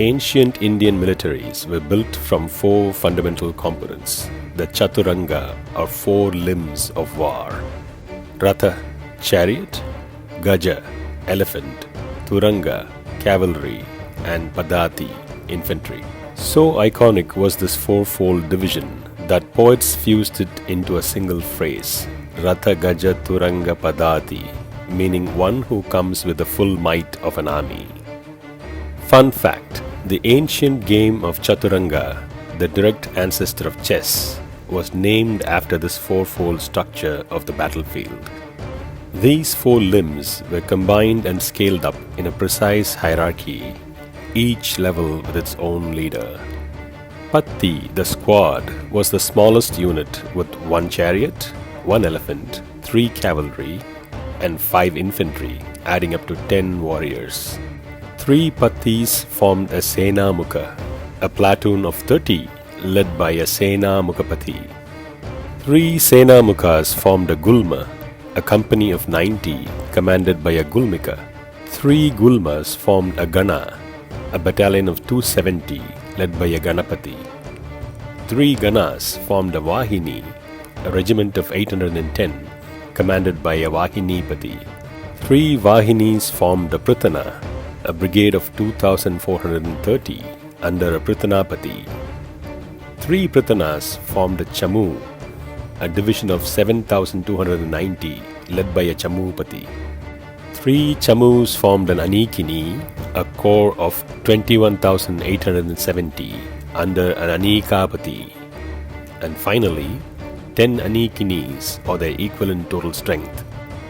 Ancient Indian militaries were built from four fundamental components, the Chaturanga or four limbs of war. Ratha, chariot; Gaja, elephant; Turanga, cavalry; and Padati, infantry. So iconic was this fourfold division that poets fused it into a single phrase, Ratha Gaja Turanga Padati, meaning one who comes with the full might of an army. Fun fact, the ancient game of Chaturanga, the direct ancestor of chess, was named after this fourfold structure of the battlefield. These four limbs were combined and scaled up in a precise hierarchy, each level with its own leader. Patti, the squad, was the smallest unit with one chariot, one elephant, 3 cavalry, and 5 infantry, adding up to 10 warriors. 3 Pattis formed a Sena Mukha, a platoon of 30 led by a Sena Mukhapati. 3 Sena Mukhas formed a Gulma, a company of 90 commanded by a Gulmika. 3 Gulmas formed a Gana, a battalion of 270 led by a Ganapati. 3 Ganas formed a Vahini, a regiment of 810 commanded by a Vahinipati. 3 Vahinis formed a Prithana, a brigade of 2,430 under a Prithanapati. 3 Prithanas formed a Chamu, a division of 7,290 led by a Chamupati. 3 Chamus formed an Anikini, a corps of 21,870 under an Anikapati. And finally, 10 Anikinis, or their equivalent total strength,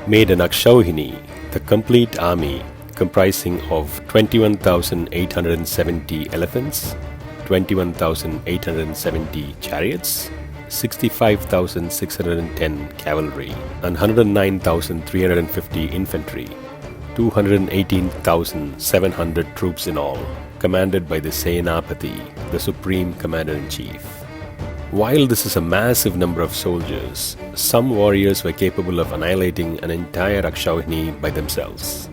made an Akshauhini, the complete army comprising of 21,870 elephants, 21,870 chariots, 65,610 cavalry, and 109,350 infantry, 218,700 troops in all, commanded by the Senapati, the Supreme Commander-in-Chief. While this is a massive number of soldiers, some warriors were capable of annihilating an entire Akshauhini by themselves.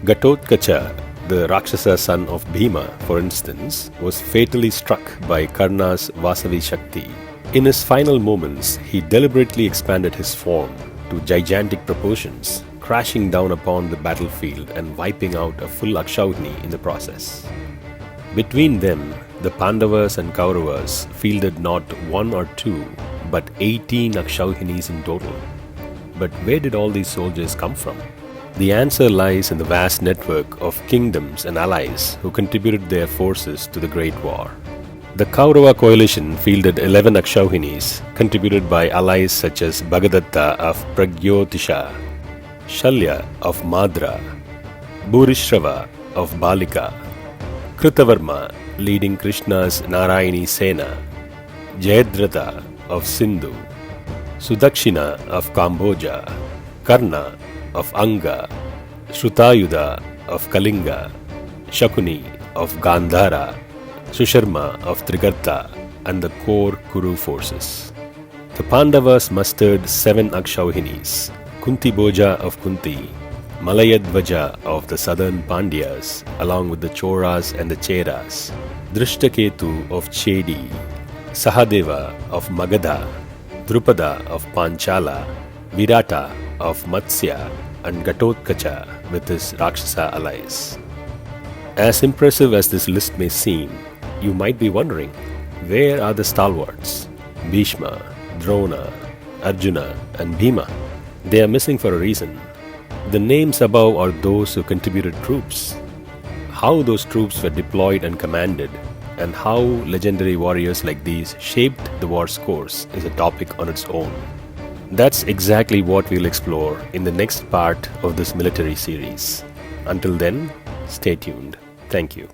Ghatotkacha, the Rakshasa son of Bhima, for instance, was fatally struck by Karna's Vasavi Shakti. In his final moments, he deliberately expanded his form to gigantic proportions, crashing down upon the battlefield and wiping out a full Akshauhini in the process. Between them, the Pandavas and Kauravas fielded not 1 or 2, but 18 Akshauhinis in total. But where did all these soldiers come from? The answer lies in the vast network of kingdoms and allies who contributed their forces to the Great War. The Kaurava coalition fielded 11 Akshauhinis, contributed by allies such as Bhagadatta of Pragyotisha, Shalya of Madra, Bhurishrava of Balika, Kritavarma leading Krishna's Narayani Sena, Jayadratha of Sindhu, Sudakshina of Kamboja, Karna of Anga, Shrutayudha of Kalinga, Shakuni of Gandhara, Susharma of Trigarta, and the core Kuru forces. The Pandavas mustered 7 Akshauhinis, Kunti Boja of Kunti, Malayadvaja of the southern Pandyas, along with the Choras and the Cheras, Drishtaketu of Chedi, Sahadeva of Magadha, Drupada of Panchala, Virata of Matsya, and Ghatotkacha with his Rakshasa allies. As impressive as this list may seem, you might be wondering, where are the stalwarts? Bhishma, Drona, Arjuna, and Bhima. They are missing for a reason. The names above are those who contributed troops. How those troops were deployed and commanded, and how legendary warriors like these shaped the war's course is a topic on its own. That's exactly what we'll explore in the next part of this military series. Until then, stay tuned. Thank you.